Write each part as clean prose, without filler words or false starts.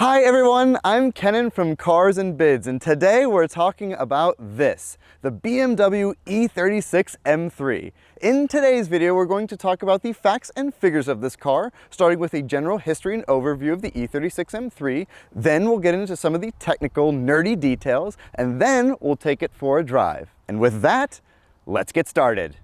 Hi everyone, I'm Kennan from Cars and Bids, and today we're talking about this, the BMW E36 M3. In today's video, we're going to talk about the facts and figures of this car, starting with a general history and overview of the E36 M3, then we'll get into some of the technical, nerdy details, and then we'll take it for a drive. And with that, let's get started.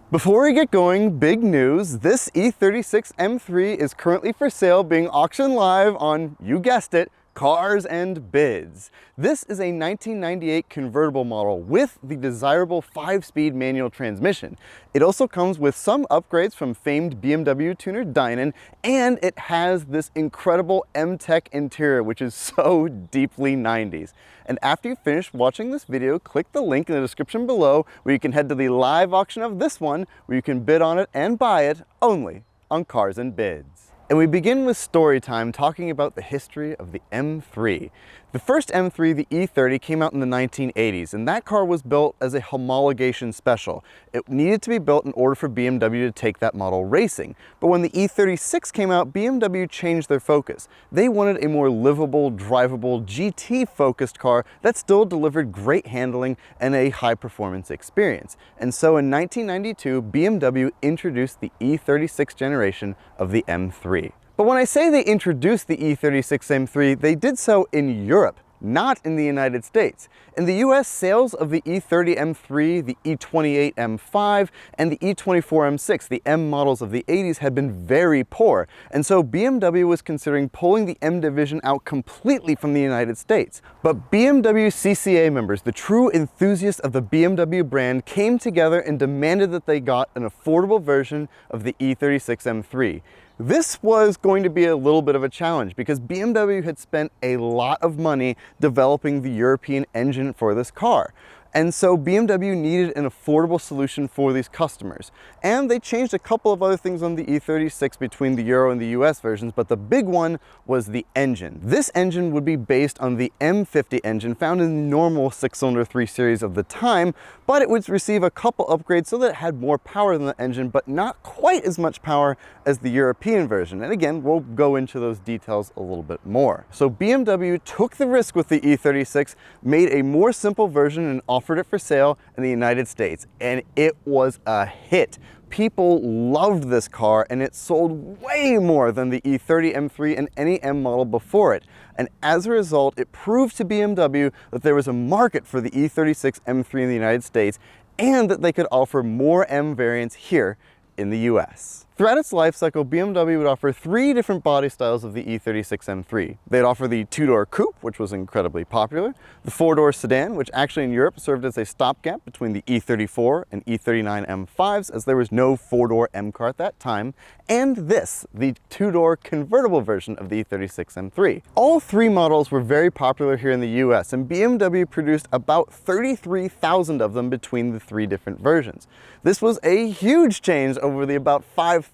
Before we get going, big news, this E36 M3 is currently for sale, being auctioned live on, you guessed it, Cars and Bids. This is a 1998 convertible model with the desirable 5-speed manual transmission. It also comes with some upgrades from famed BMW tuner Dinan, and it has this incredible M-Tech interior, which is so deeply 90s. And after you finish watching this video, click the link in the description below where you can head to the live auction of this one, where you can bid on it and buy it only on Cars and Bids. And we begin with story time, talking about the history of the M3. The first M3, the E30, came out in the 1980s, and that car was built as a homologation special. It needed to be built in order for BMW to take that model racing. But when the E36 came out, BMW changed their focus. They wanted a more livable, drivable, GT-focused car that still delivered great handling and a high-performance experience. And so in 1992, BMW introduced the E36 generation of the M3. But when I say they introduced the E36 M3, they did so in Europe, not in the United States. In the US, sales of the E30 M3, the E28 M5, and the E24 M6, the M models of the 80s, had been very poor, and so BMW was considering pulling the M division out completely from the United States. But BMW CCA members, the true enthusiasts of the BMW brand, came together and demanded that they got an affordable version of the E36 M3. This was going to be a little bit of a challenge because BMW had spent a lot of money developing the European engine for this car. And so BMW needed an affordable solution for these customers. And they changed a couple of other things on the E36 between the Euro and the US versions, but the big one was the engine. This engine would be based on the M50 engine found in the normal 6-cylinder 3 Series of the time, but it would receive a couple upgrades so that it had more power than the engine, but not quite as much power as the European version. And again, we'll go into those details a little bit more. So BMW took the risk with the E36, made a more simple version and offered it for sale in the United States, and it was a hit. People loved this car, and it sold way more than the E30 M3 and any M model before it. And as a result, it proved to BMW that there was a market for the E36 M3 in the United States, and that they could offer more M variants here in the US. Throughout its life cycle, BMW would offer 3 different body styles of the E36 M3. They'd offer the 2-door coupe, which was incredibly popular, the 4-door sedan, which actually in Europe served as a stopgap between the E34 and E39 M5s, as there was no 4-door M car at that time, and this, the 2-door convertible version of the E36 M3. All 3 models were very popular here in the US, and BMW produced about 33,000 of them between the 3 different versions. This was a huge change over the about 5,000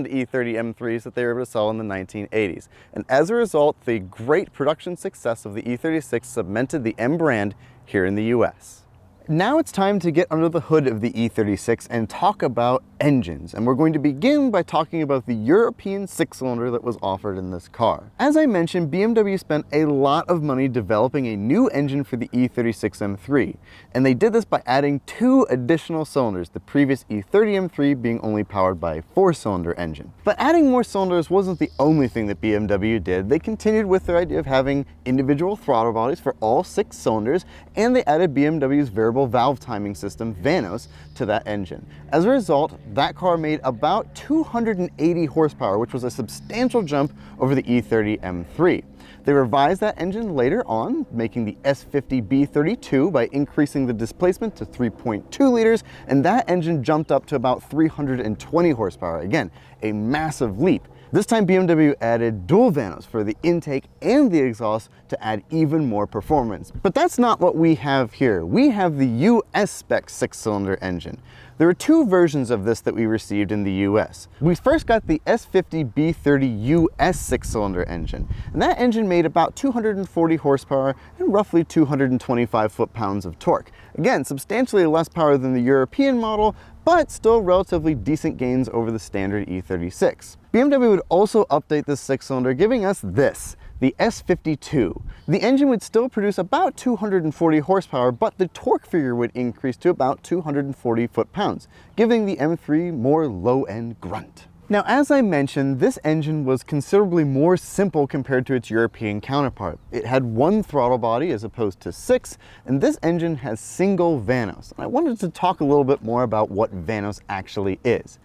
E30 M3s that they were able to sell in the 1980s. And as a result, the great production success of the E36 cemented the M brand here in the US. Now it's time to get under the hood of the E36 and talk about engines, and we're going to begin by talking about the European 6-cylinder that was offered in this car. As I mentioned, BMW spent a lot of money developing a new engine for the E36 M3, and they did this by adding 2 additional cylinders, the previous E30 M3 being only powered by a 4-cylinder engine. But adding more cylinders wasn't the only thing that BMW did. They continued with their idea of having individual throttle bodies for all 6 cylinders, and they added BMW's variable valve timing system, VANOS, to that engine. As a result, that car made about 280 horsepower, which was a substantial jump over the E30 M3. They revised that engine later on, making the S50B32 by increasing the displacement to 3.2 liters, and that engine jumped up to about 320 horsepower. Again, a massive leap. This time BMW added dual VANOS for the intake and the exhaust to add even more performance. But that's not what we have here. We have the US spec 6-cylinder engine. There are 2 versions of this that we received in the US. We first got the S50B30 US 6-cylinder engine, and that engine made about 240 horsepower and roughly 225 foot-pounds of torque. Again, substantially less power than the European model, but still relatively decent gains over the standard E36. BMW would also update this six-cylinder, giving us this, the S52. The engine would still produce about 240 horsepower, but the torque figure would increase to about 240 foot-pounds, giving the M3 more low-end grunt. Now, as I mentioned, this engine was considerably more simple compared to its European counterpart. It had one throttle body as opposed to 6, and this engine has single Vanos. And I wanted to talk a little bit more about what Vanos actually is.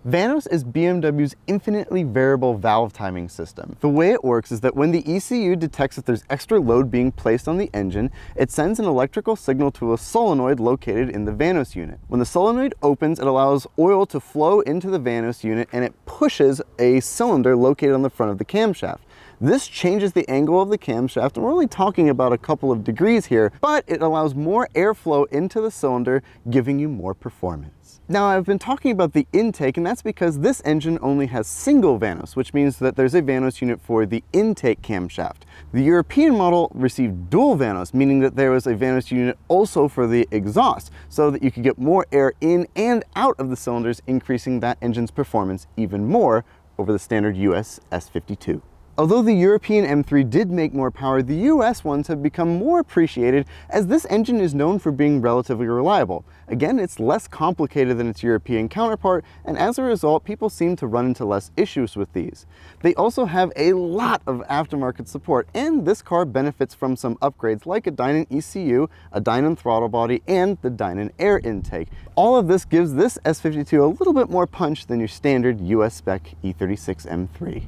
Vanos is BMW's infinitely variable valve timing system. The way it works is that when the ECU detects that there's extra load being placed on the engine, it sends an electrical signal to a solenoid located in the Vanos unit. When the solenoid opens, it allows oil to flow into the Vanos unit, and it pushes a cylinder located on the front of the camshaft. This changes the angle of the camshaft, and we're only talking about a couple of degrees here, but it allows more airflow into the cylinder, giving you more performance. Now, I've been talking about the intake, and that's because this engine only has single Vanos, which means that there's a Vanos unit for the intake camshaft. The European model received dual Vanos, meaning that there was a Vanos unit also for the exhaust, so that you could get more air in and out of the cylinders, increasing that engine's performance even more over the standard US S52. Although the European M3 did make more power, the US ones have become more appreciated as this engine is known for being relatively reliable. Again, it's less complicated than its European counterpart, and as a result, people seem to run into less issues with these. They also have a lot of aftermarket support, and this car benefits from some upgrades like a Dinan ECU, a Dinan throttle body, and the Dinan air intake. All of this gives this S52 a little bit more punch than your standard US spec E36 M3.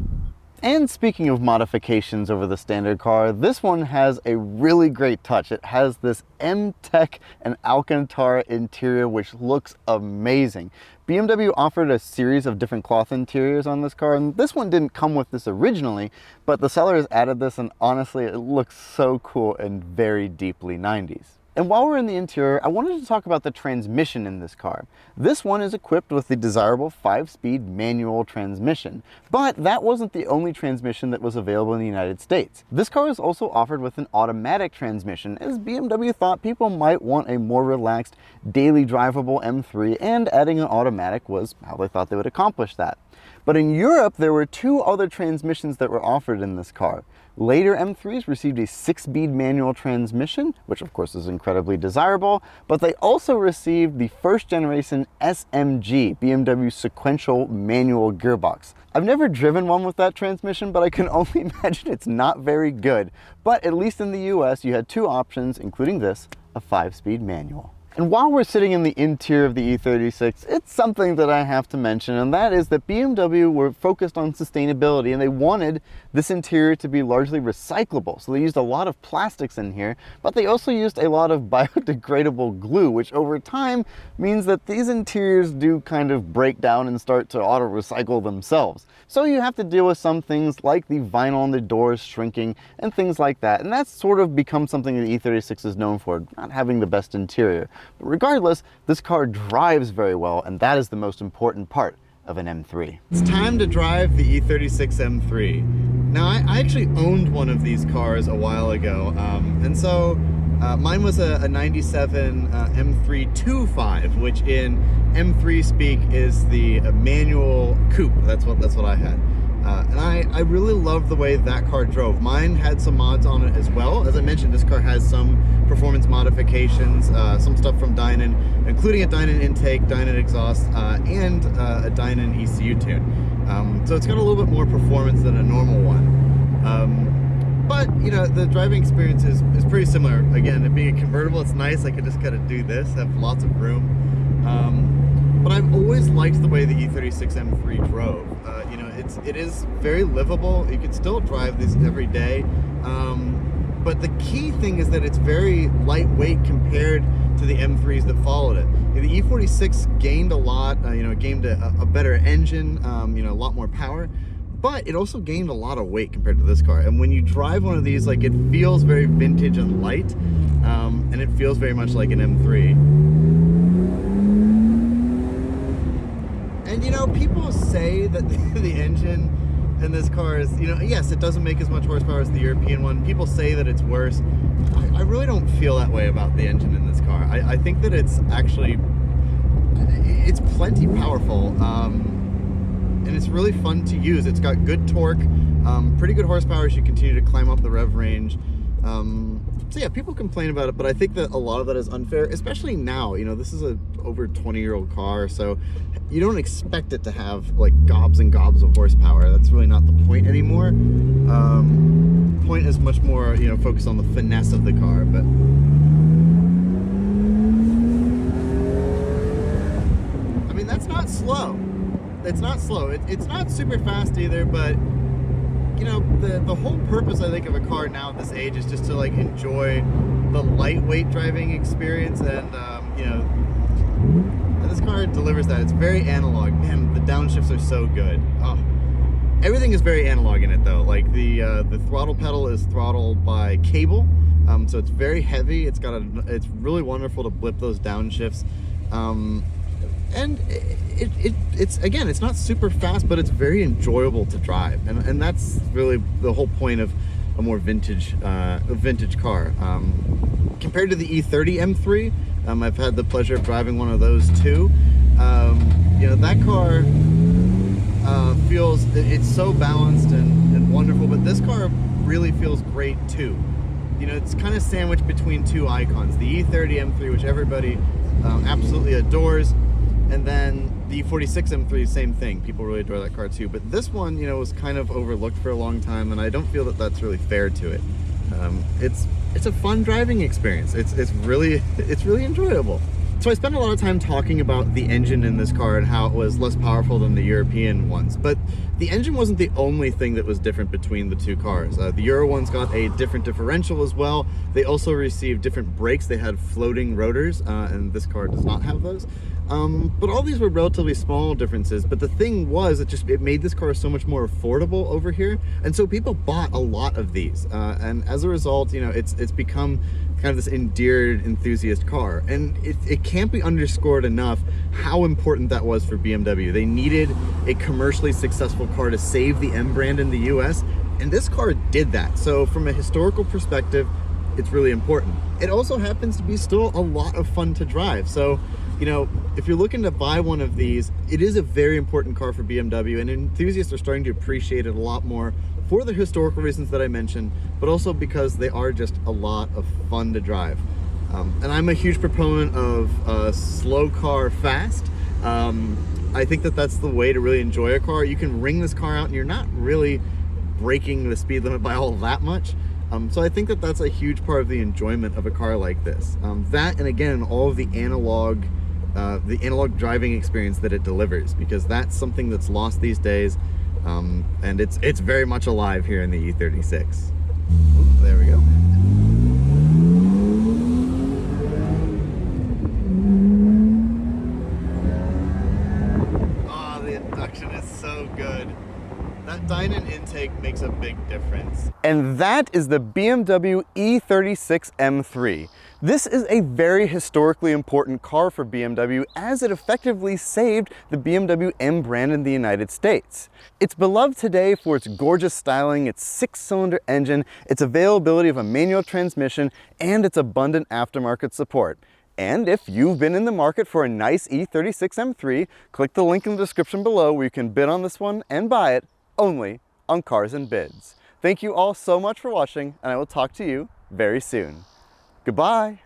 And speaking of modifications over the standard car, this one has a really great touch. It has this M-Tech and Alcantara interior, which looks amazing. BMW offered a series of different cloth interiors on this car, and this one didn't come with this originally, but the seller has added this, and honestly, it looks so cool and very deeply 90s. And while we're in the interior, I wanted to talk about the transmission in this car. This one is equipped with the desirable 5-speed manual transmission, but that wasn't the only transmission that was available in the United States. This car is also offered with an automatic transmission, as BMW thought people might want a more relaxed, daily drivable M3, and adding an automatic was how they thought they would accomplish that. But in Europe, there were two other transmissions that were offered in this car. Later M3s received a 6-speed manual transmission, which of course is incredibly desirable, but they also received the first generation SMG, BMW sequential manual gearbox. I've never driven one with that transmission, but I can only imagine it's not very good. But at least in the US, you had two options, including this, a 5-speed manual. And while we're sitting in the interior of the E36, it's something that I have to mention, and that is that BMW were focused on sustainability, and they wanted this interior to be largely recyclable. So they used a lot of plastics in here, but they also used a lot of biodegradable glue, which over time means that these interiors do kind of break down and start to auto-recycle themselves. So you have to deal with some things like the vinyl on the doors shrinking and things like that. And that's sort of become something that the E36 is known for, not having the best interior. But regardless, this car drives very well, and that is the most important part of an M3. It's time to drive the E36 M3. Now, I actually owned one of these cars a while ago, and so mine was a 97 M3 2.5, which in M3 speak is the manual coupe. That's what I had. And I really loved the way that car drove. Mine had some mods on it as well. As I mentioned, this car has some performance modifications, some stuff from Dinan, including a Dinan intake, Dinan exhaust, and a Dinan ECU tune. So it's got a little bit more performance than a normal one. But, you know, the driving experience is pretty similar. Again, it being a convertible, it's nice. I could just kind of do this, have lots of room. But I've always liked the way the E36 M3 drove. You know, it is very livable. You can still drive this every day. But the key thing is that it's very lightweight compared to the M3s that followed it. The E46 gained a lot, you know, gained a better engine, you know, a lot more power. But it also gained a lot of weight compared to this car. And when you drive one of these, like, it feels very vintage and light, and it feels very much like an M3. And, you know, people say that the engine in this car is, you know, yes, it doesn't make as much horsepower as the European one. People say that it's worse. I really don't feel that way about the engine in this car. I think that it's actually, it's plenty powerful, and it's really fun to use. It's got good torque, pretty good horsepower as you continue to climb up the rev range. So yeah, people complain about it, but I think that a lot of that is unfair, especially now. You know, this is a over 20-year-old car, so you don't expect it to have like gobs and gobs of horsepower. That's really not the point anymore. Point is much more, you know, focused on the finesse of the car. But I mean, that's not slow. It's not slow. It's not super fast either, but you know, the whole purpose, I think, of a car now at this age is just to like enjoy the lightweight driving experience, and you know, and this car delivers that. It's very analog. Man, the downshifts are so good. Oh, everything is very analog in it though. Like the throttle pedal is throttled by cable, so it's very heavy. It's really wonderful to blip those downshifts. And it's again, it's not super fast, but it's very enjoyable to drive, and that's really the whole point of a more vintage car. Compared to the E30 M3, I've had the pleasure of driving one of those too. You know, that car feels, it's so balanced and wonderful, but this car really feels great too. You know, it's kind of sandwiched between two icons, the E30 M3, which everybody absolutely adores, and then the E36 M3, same thing. People really adore that car too. But this one, you know, was kind of overlooked for a long time, and I don't feel that that's really fair to it. It's a fun driving experience. It's really enjoyable. So I spent a lot of time talking about the engine in this car and how it was less powerful than the European ones. But the engine wasn't the only thing that was different between the two cars. The Euro ones got a different differential as well. They also received different brakes. They had floating rotors, and this car does not have those. But all these were relatively small differences. But the thing was, it made this car so much more affordable over here, and so people bought a lot of these. And as a result, you know, it's become kind of this endeared enthusiast car, and it can't be underscored enough how important that was for BMW. They needed a commercially successful car to save the M brand in the US, and this car did that. So from a historical perspective, it's really important. It also happens to be still a lot of fun to drive. So, you know, if you're looking to buy one of these, it is a very important car for BMW, and enthusiasts are starting to appreciate it a lot more for the historical reasons that I mentioned, but also because they are just a lot of fun to drive. And I'm a huge proponent of slow car fast. I think that that's the way to really enjoy a car. You can ring this car out and you're not really breaking the speed limit by all that much. So I think that that's a huge part of the enjoyment of a car like this. That, and again, all of the analog driving experience that it delivers, because that's something that's lost these days. And it's very much alive here in the E36. Ooh, there we go. Oh, the induction is so good. That Dinan intake makes a big difference. And that is the BMW E36 M3. This is a very historically important car for BMW, as it effectively saved the BMW M brand in the United States. It's beloved today for its gorgeous styling, its 6-cylinder engine, its availability of a manual transmission, and its abundant aftermarket support. And if you've been in the market for a nice E36 M3, click the link in the description below where you can bid on this one and buy it only on Cars and Bids. Thank you all so much for watching, and I will talk to you very soon. Goodbye.